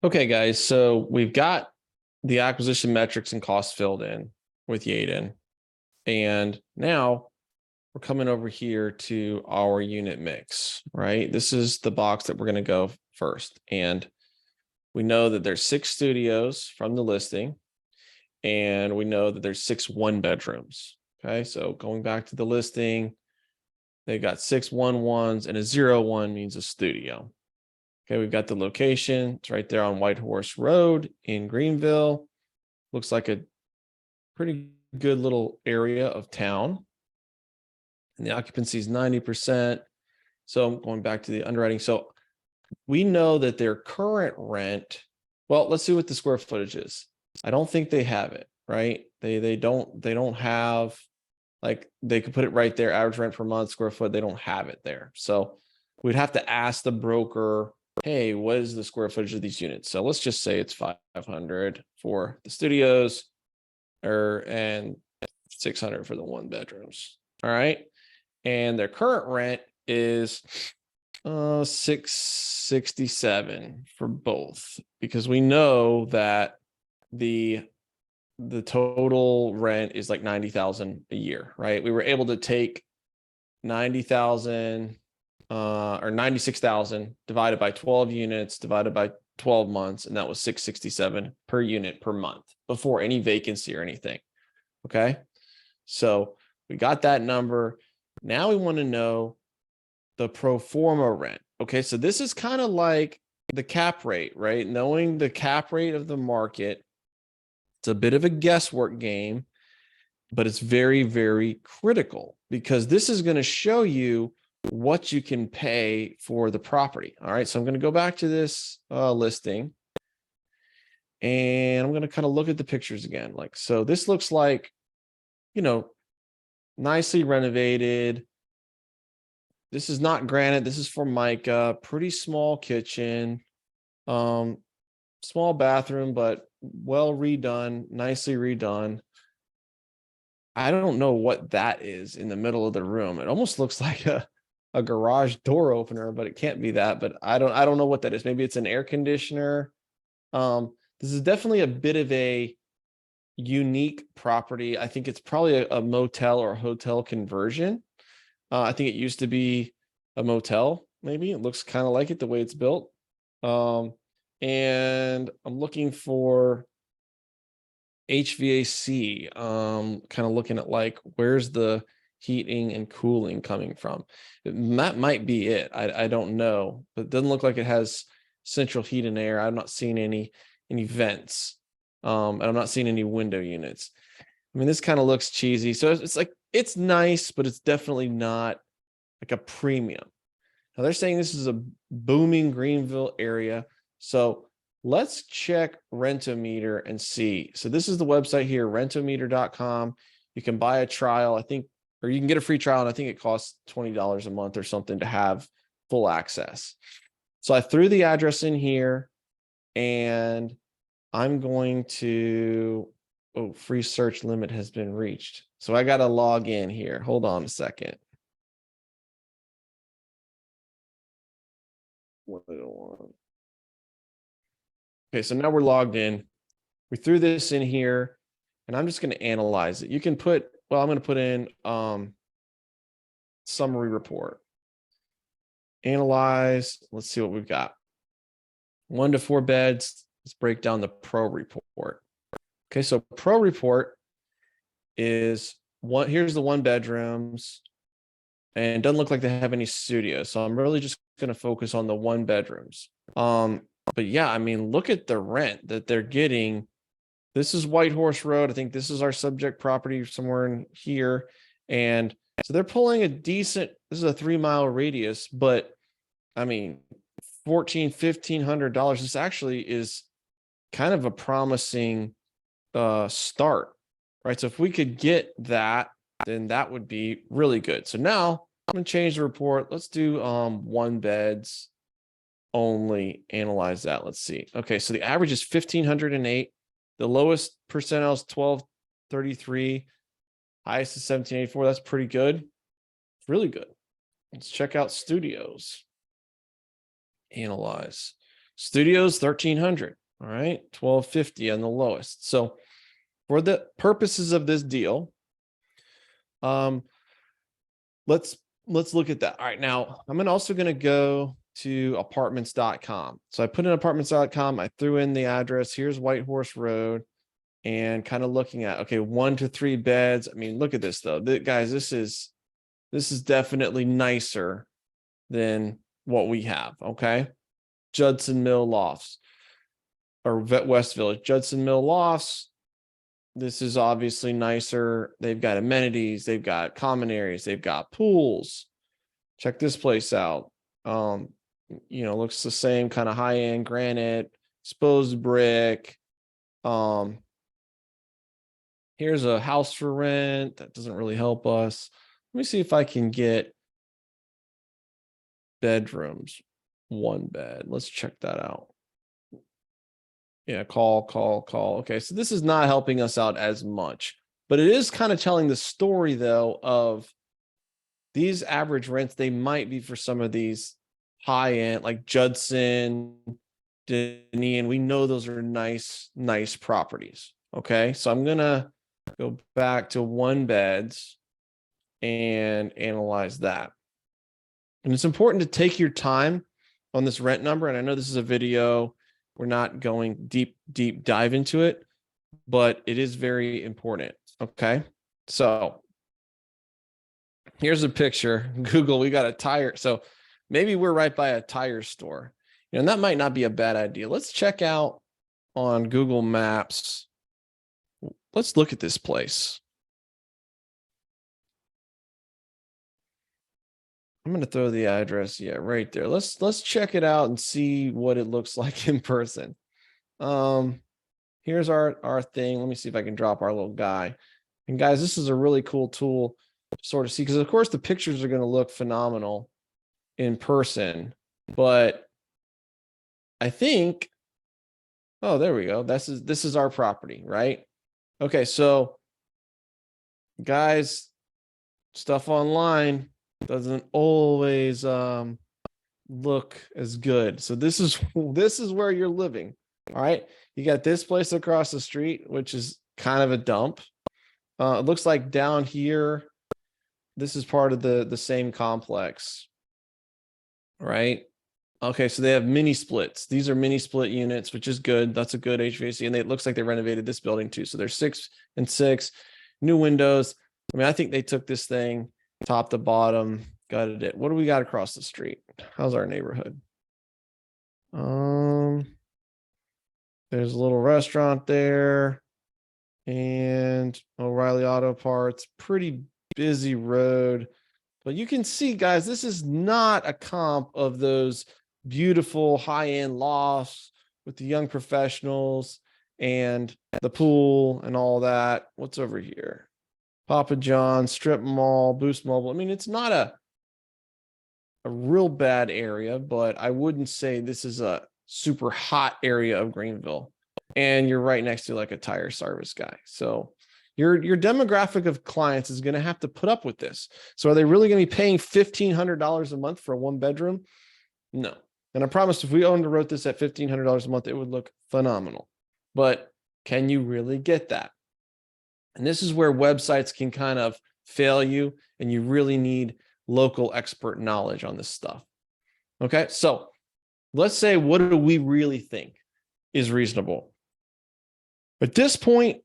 Okay, guys, so we've got the acquisition metrics and costs filled in with Yaden. And now we're coming over here to our unit mix, right? This is the box that we're going to go first. And we know that there's 6 studios from the listing, and we know that there's 6 one-bedrooms. Okay, so going back to the listing, they got 6 1-1s, and a 0-1 means a studio. Okay, we've got the location. It's right there on White Horse Road in Greenville. Looks like a pretty good little area of town. And the occupancy is 90%. So I'm going back to the underwriting. So we know that their current rent, well, let's see what the square footage is. I don't think they have it, right? They don't have, like, they could put it right there, average rent per month, square foot. They don't have it there. So we'd have to ask the broker, hey, what is the square footage of these units? So let's just say it's 500 for the studios, and 600 for the one bedrooms. All right. And their current rent is 667 for both, because we know that the total rent is like 90,000 a year, right? We were able to take 90,000 or 96,000 divided by 12 units divided by 12 months, and that was 667 per unit per month before any vacancy or anything. Okay, so we got that number. Now we want to know the pro forma rent. Okay, so this is kind of like the cap rate, right? Knowing the cap rate of the market, it's a bit of a guesswork game, but it's very, very critical, because this is going to show you what you can pay for the property. All right, so I'm going to go back to this listing, and I'm going to kind of look at the pictures again. Like, so this looks like, nicely renovated. This is not granite. This is Formica. Pretty small kitchen, small bathroom, but well redone, nicely redone. I don't know what that is in the middle of the room. It almost looks like a garage door opener, but it can't be that. But I don't know what that is. Maybe it's an air conditioner. This is definitely a bit of a unique property. I think it's probably a motel or a hotel conversion. I think it used to be a motel. Maybe it looks kind of like it the way it's built. And I'm looking for HVAC, kind of looking at, like, where's the heating and cooling coming from. That might be it. I don't know, but it doesn't look like it has central heat and air. I'm not seeing any vents, and I'm not seeing any window units. I mean, this kind of looks cheesy. So it's like, it's nice, but it's definitely not like a premium. Now they're saying this is a booming Greenville area. So let's check Rentometer and see. So this is the website here, rentometer.com. You can buy a trial, I think, or you can get a free trial, and I think it costs $20 a month or something to have full access. So I threw the address in here, and I'm going to, oh, free search limit has been reached. So I got to log in here. Hold on a second. Okay, so now we're logged in. We threw this in here, and I'm just going to analyze it. You can put, well, I'm going to put in summary report. Analyze. Let's see what we've got. 1 to 4 beds. Let's break down the pro report. Okay, so pro report is one. Here's the 1 bedrooms, and it doesn't look like they have any studios. So I'm really just going to focus on the 1 bedrooms. But yeah, I mean, look at the rent that they're getting. This is White Horse Road. I think this is our subject property somewhere in here. And so they're pulling a decent, this is a 3-mile radius, but I mean, $1,500. This actually is kind of a promising start, right? So if we could get that, then that would be really good. So now I'm going to change the report. Let's do 1 beds only. Analyze that. Let's see. Okay, so the average is 1,508. The lowest percentile is 1,233. Highest is 1,784. That's pretty good. It's really good. Let's check out studios. Analyze. Studios 1,300. All right, 1,250 on the lowest. So for the purposes of this deal, let's look at that. All right, now I'm also going to go to apartments.com. So I put in apartments.com. I threw in the address. Here's White Horse Road, and kind of looking at, okay, 1 to 3 beds. I mean, look at this though, guys. This is definitely nicer than what we have. Okay, Judson Mill Lofts or West Village, Judson Mill Lofts. This is obviously nicer. They've got amenities, they've got common areas, they've got pools. Check this place out. Looks the same, kind of high-end granite, exposed brick. Here's a house for rent. That doesn't really help us. Let me see if I can get bedrooms, 1 bed. Let's check that out. Yeah, call. Okay, so this is not helping us out as much, but it is kind of telling the story though of these average rents. They might be for some of these high end, like Judson, Denny, and we know those are nice properties. Okay, so I'm gonna go back to 1 beds and analyze that. And it's important to take your time on this rent number. And I know this is a video. We're not going deep dive into it, but it is very important. Okay. So here's a picture. Google, we got a tire. So maybe we're right by a tire store. And that might not be a bad idea. Let's check out on Google Maps. Let's look at this place. I'm going to throw the address, right there. Let's check it out and see what it looks like in person. Here's our thing. Let me see if I can drop our little guy. And guys, this is a really cool tool to sort of see, because of course the pictures are going to look phenomenal in person, but I think, oh, there we go. This is our property, right? Okay, so guys, stuff online doesn't always look as good. So this is where you're living. All right, you got this place across the street, which is kind of a dump. It looks like down here, this is part of the same complex, right? Okay, so they have mini splits. These are mini split units, which is good. That's a good HVAC, and it looks like they renovated this building too. So there's 6 and 6 new windows. I mean, I think they took this thing top to bottom, gutted it. What do we got across the street? How's our neighborhood? There's a little restaurant there, and O'Reilly Auto Parts. Pretty busy road, but you can see, guys, this is not a comp of those beautiful high-end lofts with the young professionals and the pool and all that. What's over here? Papa John's, Strip Mall, Boost Mobile. I mean, it's not a real bad area, but I wouldn't say this is a super hot area of Greenville. And you're right next to like a tire service guy. So your demographic of clients is going to have to put up with this. So are they really going to be paying $1,500 a month for a 1 bedroom? No. And I promise if we owned and wrote this at $1,500 a month, it would look phenomenal. But can you really get that? And this is where websites can kind of fail you, and you really need local expert knowledge on this stuff. Okay, so let's say, what do we really think is reasonable? At this point,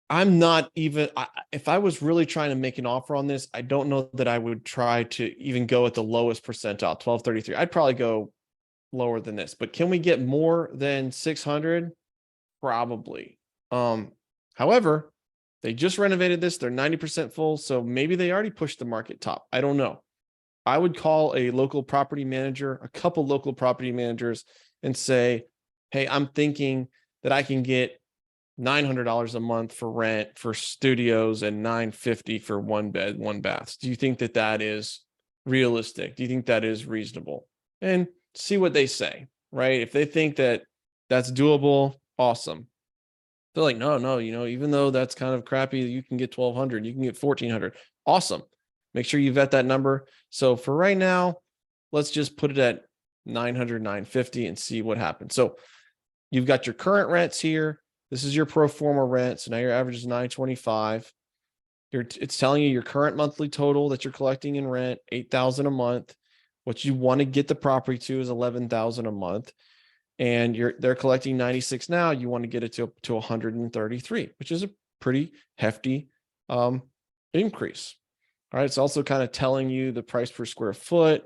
I'm not even, if I was really trying to make an offer on this, I don't know that I would try to even go at the lowest percentile, 1233. I'd probably go lower than this, but can we get more than 600? Probably. However, they just renovated this. They're 90% full. So maybe they already pushed the market top. I don't know. I would call a local property manager, a couple local property managers, and say, hey, I'm thinking that I can get $900 a month for rent for studios and $950 for 1 bed, 1 bath. Do you think that that is realistic? Do you think that is reasonable? And see what they say, right? If they think that that's doable, awesome. They're like, no, even though that's kind of crappy, you can get 1,200, you can get 1,400. Awesome. Make sure you vet that number. So for right now, let's just put it at 900, 950 and see what happens. So you've got your current rents here. This is your pro forma rent. So now your average is 925. It's telling you your current monthly total that you're collecting in rent, 8,000 a month. What you want to get the property to is 11,000 a month. And they're collecting 96 now. You want to get it to 133, which is a pretty hefty increase. All right. It's also kind of telling you the price per square foot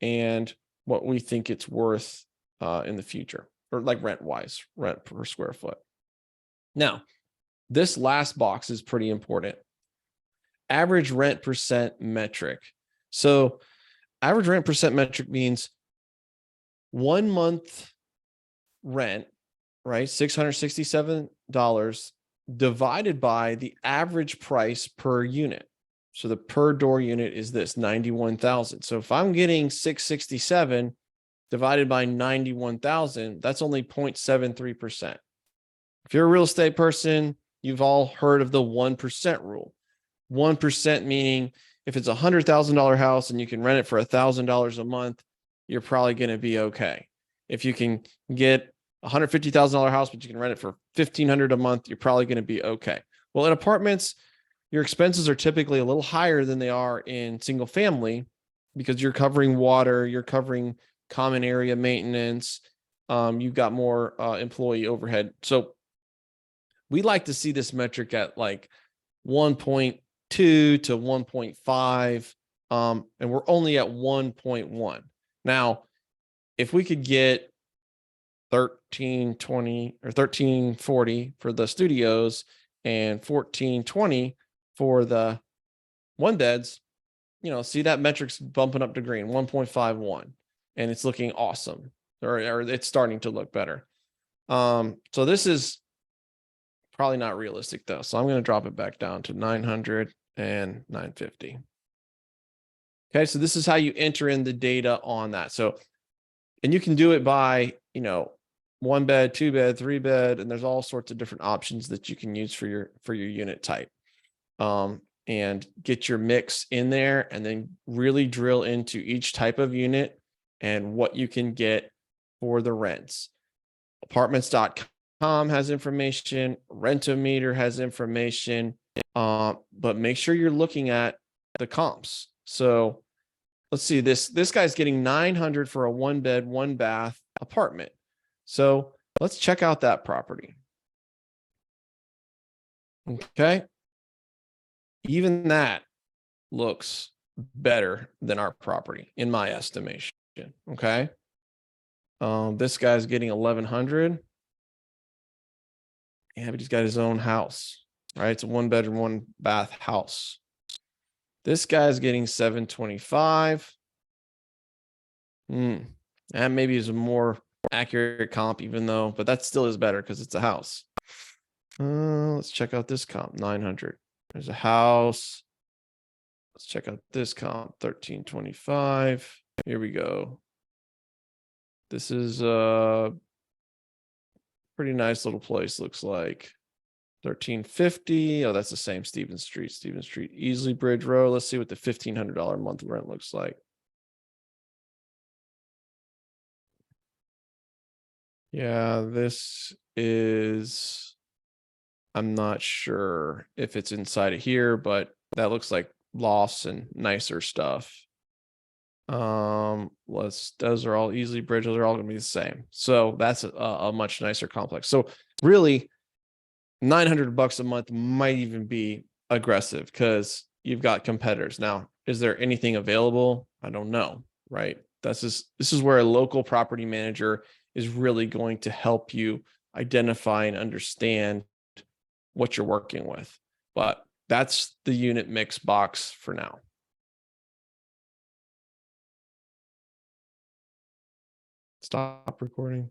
and what we think it's worth in the future, or like rent per square foot. Now, this last box is pretty important. Average rent percent metric. So average rent percent metric means 1 month rent, right? $667 divided by the average price per unit. So the per door unit is this 91,000. So if I'm getting 667 divided by 91,000, that's only 0.73%. If you're a real estate person, you've all heard of the 1% rule. 1% meaning if it's $100,000 house and you can rent it for $1,000 a month, you're probably going to be okay. If you can get $150,000 house, but you can rent it for $1,500 a month, you're probably going to be okay. Well, in apartments, your expenses are typically a little higher than they are in single family because you're covering water, you're covering common area maintenance, you've got more employee overhead. So we like to see this metric at like 1.2 to 1.5, and we're only at 1.1. Now, if we could get 1320 or 1340 for the studios and 1420 for the one beds, see that metric's bumping up to green, 1.51, and it's looking awesome, or it's starting to look better. So this is probably not realistic though. So I'm going to drop it back down to 900 and 950. Okay. So this is how you enter in the data on that. So, and you can do it by, 1 bed, 2 bed, 3 bed, and there's all sorts of different options that you can use for your unit type. And get your mix in there and then really drill into each type of unit and what you can get for the rents. Apartments.com has information, Rentometer has information, but make sure you're looking at the comps. So let's see, this guy's getting 900 for a 1 bed, 1 bath apartment. So let's check out that property. Okay. Even that looks better than our property in my estimation. Okay. This guy's getting 1,100. Yeah, but he's got his own house, right? It's a 1 bedroom, 1 bath house. This guy's getting 725. That maybe is a more accurate comp, but that still is better because it's a house. Let's check out this comp, 900. There's a house. Let's check out this comp, 1325. Here we go. This is a pretty nice little place, looks like. 1350. Oh, that's the same Stevens Street, Easley Bridge Road. Let's see what the $1,500 a month rent looks like. Yeah, this is, I'm not sure if it's inside of here, but that looks like lofts and nicer stuff. Those are all Easley Bridge. Those are all going to be the same. So that's a much nicer complex. So really, $900 a month might even be aggressive because you've got competitors. Now, is there anything available? I don't know, right? This is where a local property manager is really going to help you identify and understand what you're working with. But that's the unit mix box for now. Stop recording.